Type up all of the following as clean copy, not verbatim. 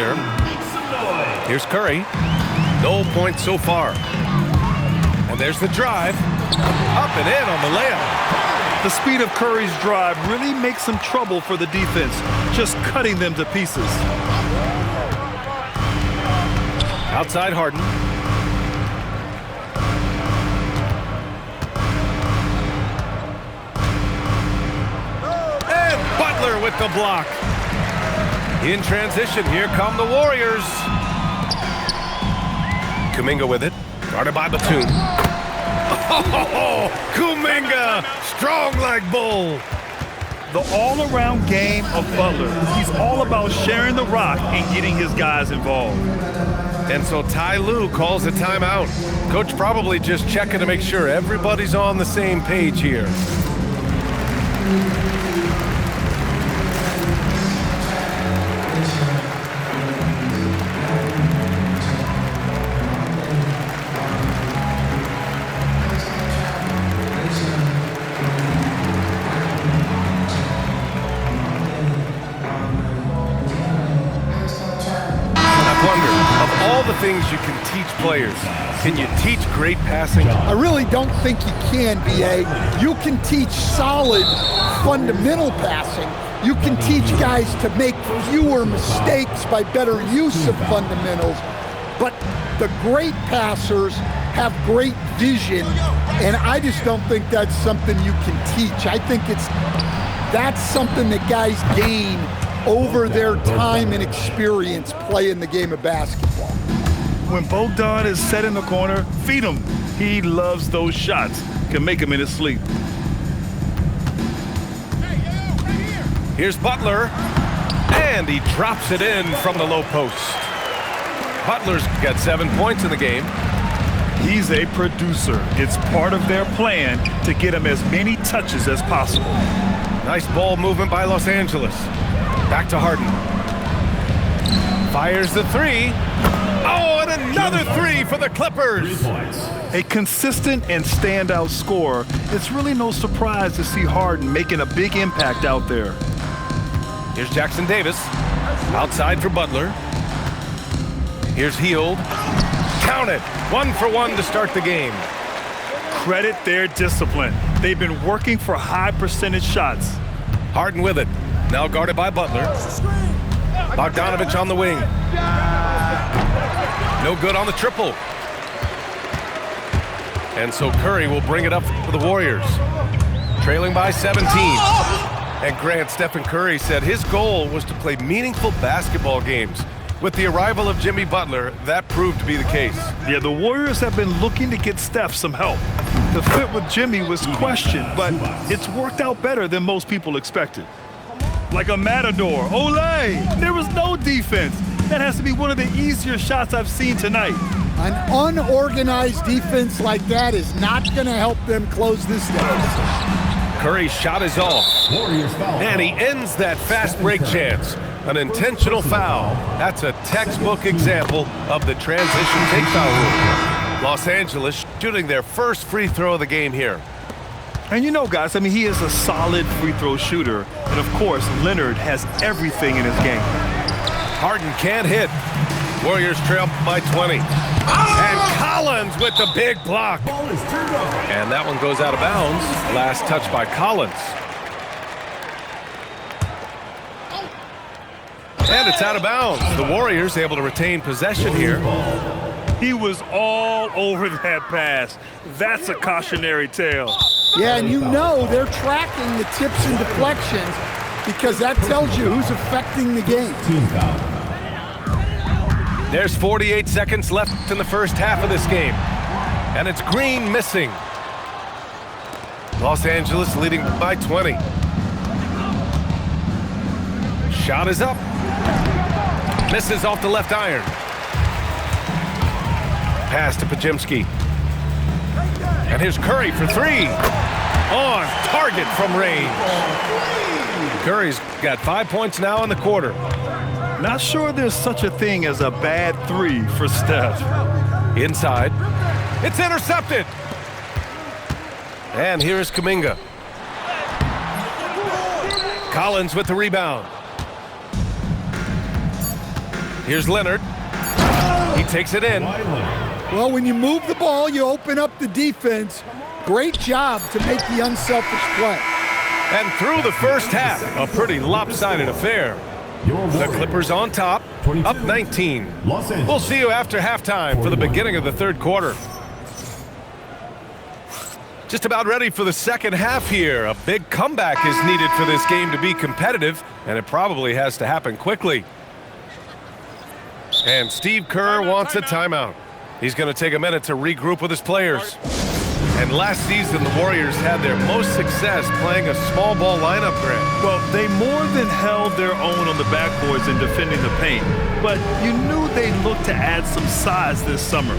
here. Here's Curry. No points so far. And there's the drive. Up and in on the layup. The speed of Curry's drive really makes some trouble for the defense, just cutting them to pieces. Outside Harden. And Butler with the block. In transition, here come the Warriors. Kuminga with it, guarded by Batum. Oh, Kuminga, strong like bull. The all-around game of Butler. He's all about sharing the rock and getting his guys involved. And so Ty Lue calls a timeout. Coach probably just checking to make sure everybody's on the same page here. Things you can teach players. Can you teach great passing? I really don't think you can, B.A. You can teach solid, fundamental passing. You can teach guys to make fewer mistakes by better use of fundamentals. But the great passers have great vision, and I just don't think that's something you can teach. I think that's something that guys gain over their time and experience playing the game of basketball. When Bogdan is set in the corner, feed him. He loves those shots. Can make him in his sleep. Here's Butler. And he drops it in from the low post. Butler's got 7 points in the game. He's a producer. It's part of their plan to get him as many touches as possible. Nice ball movement by Los Angeles. Back to Harden. Fires the three. Oh, and another three for the Clippers. A consistent and standout scorer. It's really no surprise to see Harden making a big impact out there. Here's Jackson Davis. Outside for Butler. Here's Hield. Count it. 1 for 1 to start the game. Credit their discipline. They've been working for high percentage shots. Harden with it. Now guarded by Butler. Bogdanovich on the wing. No good on the triple. And so Curry will bring it up for the Warriors. Trailing by 17. And Grant, Stephen Curry said his goal was to play meaningful basketball games. With the arrival of Jimmy Butler, that proved to be the case. Yeah, the Warriors have been looking to get Steph some help. The fit with Jimmy was questioned, but it's worked out better than most people expected. Like a matador. Olé! There was no defense. That has to be one of the easier shots I've seen tonight. An unorganized defense like that is not going to help them close this down. Curry's shot is off. And he ends that fast break chance. An intentional foul. That's a textbook example of the transition take foul rule. Los Angeles shooting their first free throw of the game here. And you know, guys, I mean, he is a solid free throw shooter. And, of course, Leonard has everything in his game. Harden can't hit. Warriors trail by 20. And Collins with the big block. And that one goes out of bounds. Last touch by Collins. And it's out of bounds. The Warriors able to retain possession here. He was all over that pass. That's a cautionary tale. Yeah, and you know they're tracking the tips and deflections because that tells you who's affecting the game. There's 48 seconds left in the first half of this game. And it's Green missing. Los Angeles leading by 20. Shot is up. Misses off the left iron. Pass to Podziemski. And here's Curry for three. On target from range. Curry's got 5 points now in the quarter. Not sure there's such a thing as a bad three for Steph. Inside. It's intercepted. And here's Kuminga. Collins with the rebound. Here's Leonard. He takes it in. Well, when you move the ball, you open up the defense. Great job to make the unselfish play. And through the first half, a pretty lopsided affair. The Clippers on top, up 19. We'll see you after halftime for the beginning of the third quarter. Just about ready for the second half here. A big comeback is needed for this game to be competitive, and it probably has to happen quickly. And Steve Kerr wants a timeout. He's going to take a minute to regroup with his players. And last season, the Warriors had their most success playing a small ball lineup, Grant. Well, they more than held their own on the backboards in defending the paint, but you knew they'd look to add some size this summer.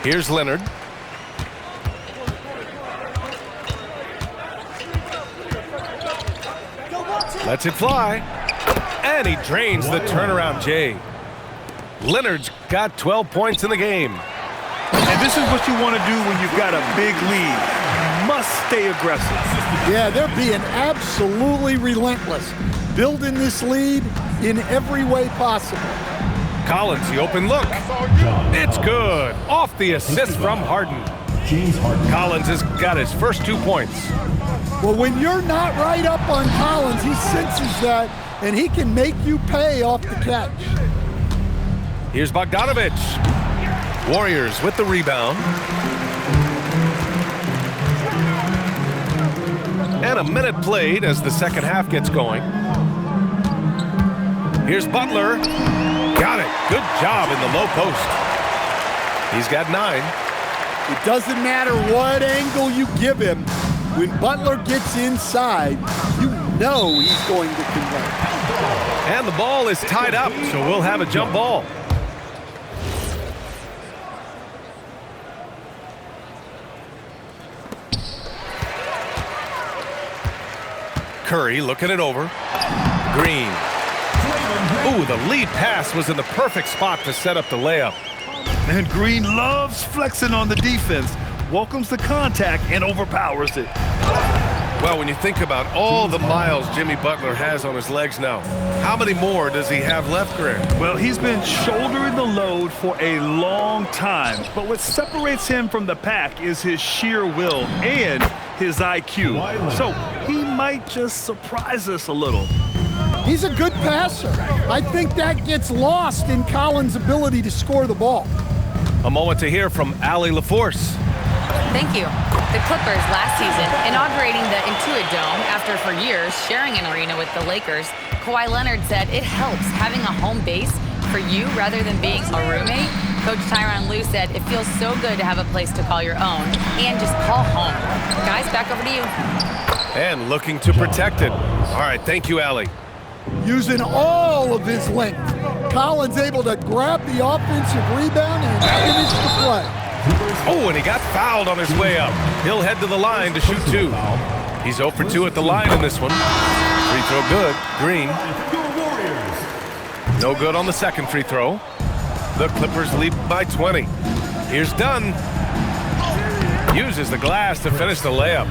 Here's Leonard. Lets it fly. And he drains the turnaround J. Leonard's got 12 points in the game. And this is what you want to do when you've got a big lead. You must stay aggressive. Yeah, they're being absolutely relentless, building this lead in every way possible. Collins, the open look. It's good. Off the assist from Harden. Collins has got his first 2 points. Well, when you're not right up on Collins, he senses that, and he can make you pay off the catch. Here's Bogdanovic. Warriors with the rebound. And a minute played as the second half gets going. Here's Butler. Got it. Good job in the low post. He's got 9. It doesn't matter what angle you give him. When Butler gets inside, you know he's going to convert. And the ball is tied up, so we'll have a jump ball. Curry looking it over. Green. Ooh, the lead pass was in the perfect spot to set up the layup. And Green loves flexing on the defense, welcomes the contact, and overpowers it. Well, when you think about all the miles Jimmy Butler has on his legs now, how many more does he have left, Grant? Well, he's been shouldering the load for a long time, but what separates him from the pack is his sheer will and his IQ. So he might just surprise us a little. He's a good passer. I think that gets lost in Collins' ability to score the ball. A moment to hear from Allie LaForce. Thank you. The Clippers last season inaugurating the Intuit Dome after for years sharing an arena with the Lakers. Kawhi Leonard said it helps having a home base for you rather than being a roommate. Coach Tyronn Lue said it feels so good to have a place to call your own and just call home. Guys, back over to you. And looking to protect it. All right, thank you, Allie. Using all of his length, Collins able to grab the offensive rebound and finish the play. Oh, and he got fouled on his way up. He'll head to the line to shoot 2. He's 0 for 2 at the line in this one. Free throw good. Green. No good on the second free throw. The Clippers lead by 20. Here's Dunn. Uses the glass to finish the layup.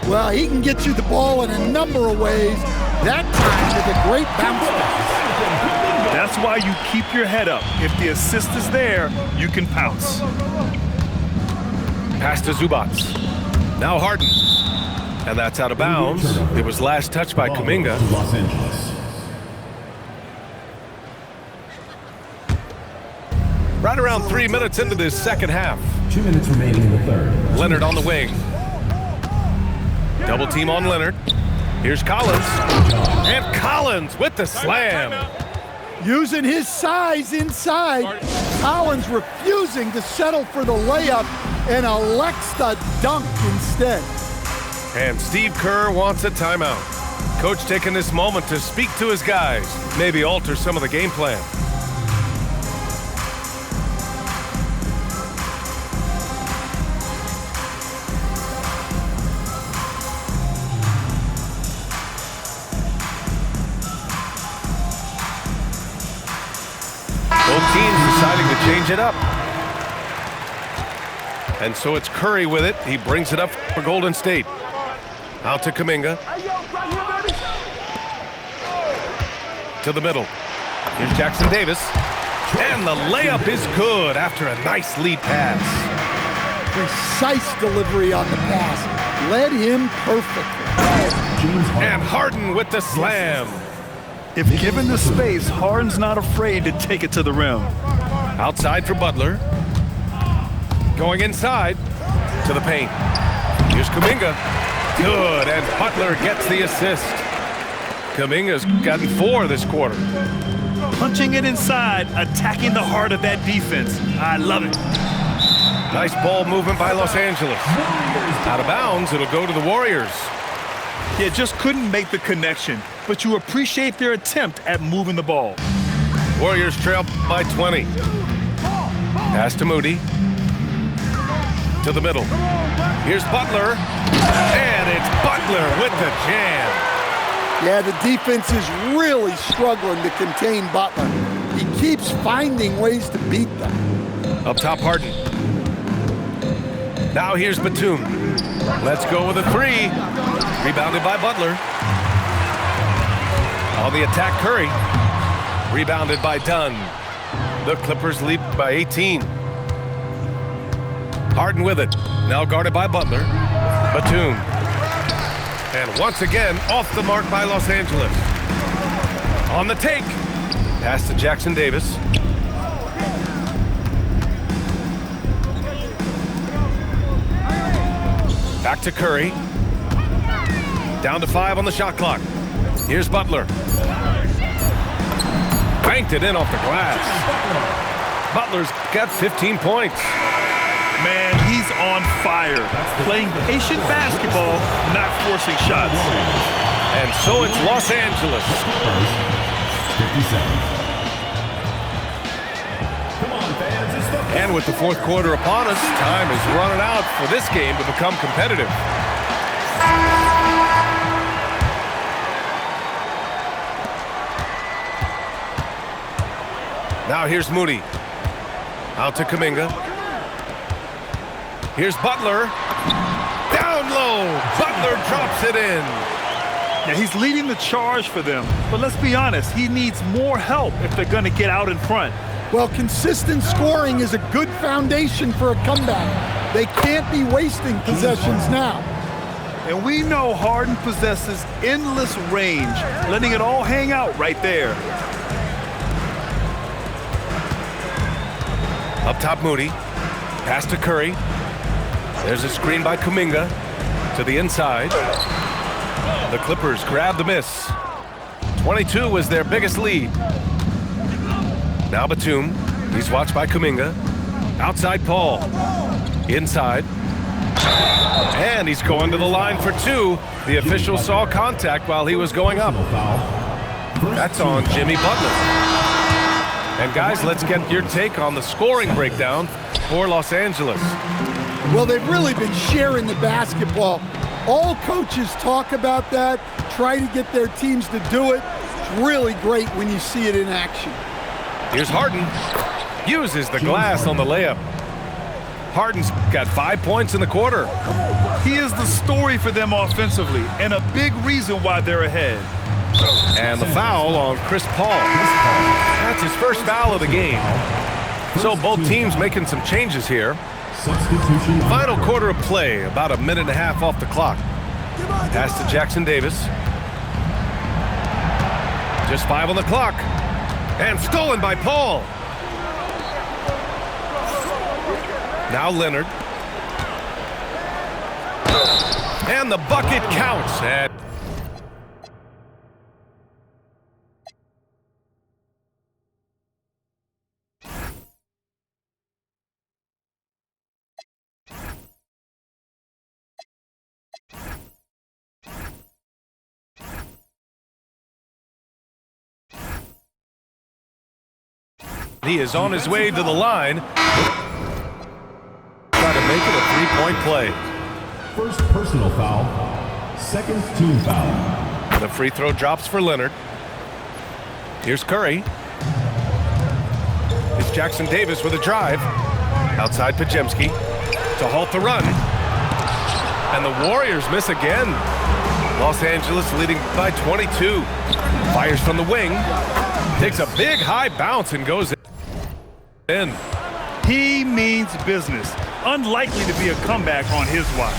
Well, he can get you the ball in a number of ways. That time with a great bounce back. That's why you keep your head up. If the assist is there, you can pounce. Pass to Zubac. Now Harden. And that's out of bounds. It was last touched by Kuminga. Los Angeles. Right around 3 minutes into this second half. 2 minutes remaining in the third. Leonard on the wing. Double team on Leonard. Here's Collins. And Collins with the slam. Using his size inside, Collins refusing to settle for the layup and elects the dunk instead. And Steve Kerr wants a timeout. Coach taking this moment to speak to his guys, maybe alter some of the game plan. Both teams deciding to change it up. And so it's Curry with it. He brings it up for Golden State. Out to Kuminga. To the middle. Here's Jackson Davis. And the layup is good after a nice lead pass. Precise delivery on the pass. Led him perfectly. And Harden with the slam. If given the space, Harden's not afraid to take it to the rim. Outside for Butler. Going inside to the paint. Here's Kuminga. Good, and Butler gets the assist. Kuminga's gotten 4 this quarter. Punching it inside, attacking the heart of that defense. I love it. Nice ball movement by Los Angeles. Out of bounds, it'll go to the Warriors. Yeah, just couldn't make the connection, but you appreciate their attempt at moving the ball. Warriors trail by 20. Pass to Moody. To the middle. Here's Butler. And it's Butler with the jam. Yeah, the defense is really struggling to contain Butler. He keeps finding ways to beat them. Up top, Harden. Now here's Batum. Let's go with a 3. Rebounded by Butler. On the attack, Curry. Rebounded by Dunn. The Clippers lead by 18. Harden with it. Now guarded by Butler. Batum. And once again, off the mark by Los Angeles. On the take. Pass to Jackson Davis. Back to Curry. Down to 5 on the shot clock. Here's Butler. Banked it in off the glass. Butler's got 15 points. Man, he's on fire. Playing patient basketball, not forcing shots. And so it's Los Angeles. 57. And with the fourth quarter upon us, time is running out for this game to become competitive. Now here's Moody. Out to Kuminga. Here's Butler. Down low. Butler drops it in. Yeah, he's leading the charge for them. But let's be honest, he needs more help if they're going to get out in front. Well, consistent scoring is a good foundation for a comeback. They can't be wasting possessions now. And we know Harden possesses endless range, letting it all hang out right there. Up top, Moody. Pass to Curry. There's a screen by Kuminga to the inside. The Clippers grab the miss. 22 was their biggest lead. Now Batum. He's watched by Kuminga. Outside Paul. Inside. And he's going to the line for 2. The official saw contact while he was going up. That's on Jimmy Butler. And guys, let's get your take on the scoring breakdown for Los Angeles. Well, they've really been sharing the basketball. All coaches talk about that, try to get their teams to do it. It's really great when you see it in action. Here's Harden. Uses the glass on the layup. Harden's got 5 points in the quarter. He is the story for them offensively and a big reason why they're ahead. And the foul on Chris Paul. That's his first foul of the game. So both teams making some changes here. Substitution. Final quarter of play, about a minute and a half off the clock. Pass to Jackson Davis. Just 5 on the clock. And stolen by Paul. Now Leonard. And the bucket counts. And He is on his way to the line. Try to make it a three-point play. First personal foul. Second team foul. The free throw drops for Leonard. Here's Curry. It's Jackson Davis with a drive. Outside Podziemski to halt the run. And the Warriors miss again. Los Angeles leading by 22. Fires from the wing. Takes a big high bounce and goes in. He means business. Unlikely to be a comeback on his watch.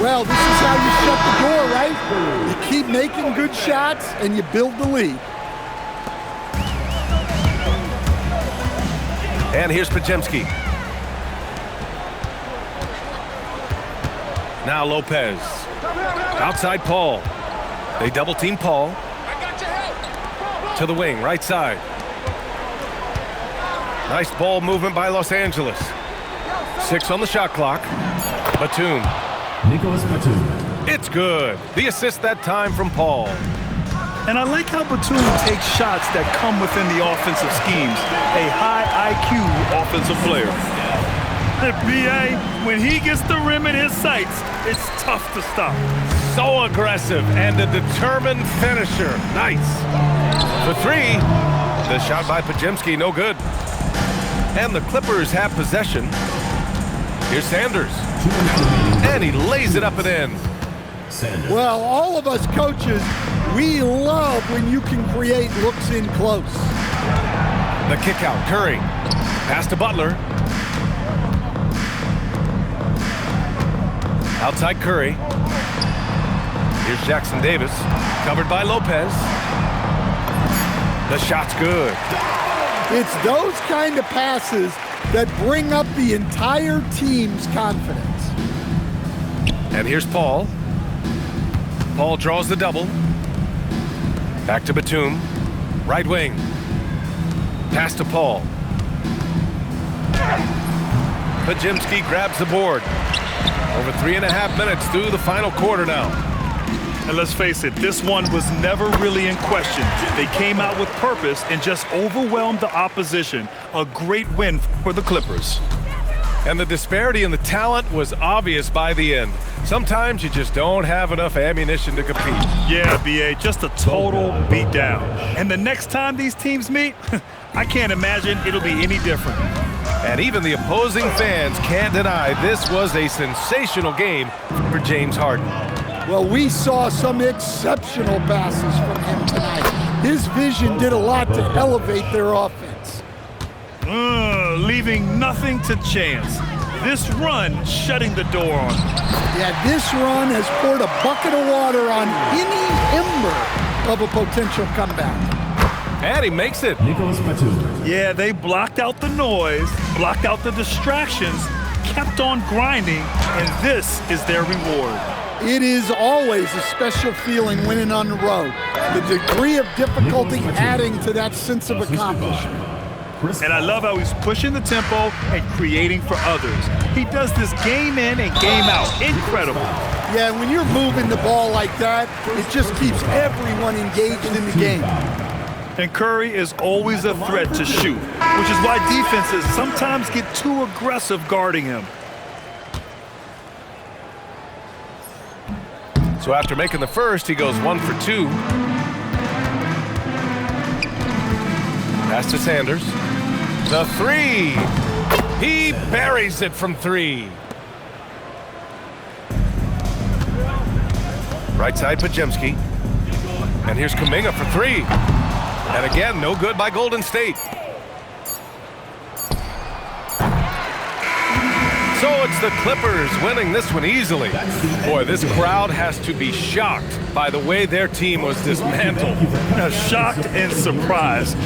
Well, this is how you shut the door, right? You keep making good shots and you build the lead. And here's Podziemski. Now Lopez. Outside Paul. They double team Paul. To the wing, right side. Nice ball movement by Los Angeles. 6 on the shot clock. Batum. Nicholas Batum. It's good. The assist that time from Paul. And I like how Batum takes shots that come within the offensive schemes. A high IQ offensive player. B.A., when he gets the rim in his sights, it's tough to stop. So aggressive and a determined finisher. Nice. For 3. The shot by Podziemski, no good. And the Clippers have possession. Here's Sanders. And he lays it up and in. Sanders. Well, all of us coaches, we love when you can create looks in close. The kick out, Curry. Pass to Butler. Outside Curry. Here's Jackson Davis. Covered by Lopez. The shot's good. It's those kind of passes that bring up the entire team's confidence. And here's Paul. Paul draws the double. Back to Batum. Right wing. Pass to Paul. Podziemski grabs the board. Over 3.5 minutes through the final quarter now. And let's face it, this one was never really in question. They came out with purpose and just overwhelmed the opposition. A great win for the Clippers. And the disparity in the talent was obvious by the end. Sometimes you just don't have enough ammunition to compete. Yeah, B.A., just a total beatdown. And the next time these teams meet, I can't imagine it'll be any different. And even the opposing fans can't deny this was a sensational game for James Harden. Well, we saw some exceptional passes from him tonight. His vision did a lot to elevate their offense. Leaving nothing to chance. This run shutting the door on him. Yeah, this run has poured a bucket of water on any ember of a potential comeback. And he makes it. Nicholas Batum. Yeah, they blocked out the noise, blocked out the distractions, kept on grinding, and this is their reward. It is always a special feeling winning on the road. The degree of difficulty adding to that sense of accomplishment. And I love how he's pushing the tempo and creating for others. He does this game in and game out. Incredible. Yeah, when you're moving the ball like that, it just keeps everyone engaged in the game. And Curry is always a threat to shoot, which is why defenses sometimes get too aggressive guarding him. So after making the first, he goes 1 for 2. Pass to Sanders. The 3. He buries it from 3. Right side Podziemski. And here's Kuminga for 3. And again, no good by Golden State. So it's the Clippers winning this one easily. Boy, this crowd has to be shocked by the way their team was dismantled. Shocked and surprised.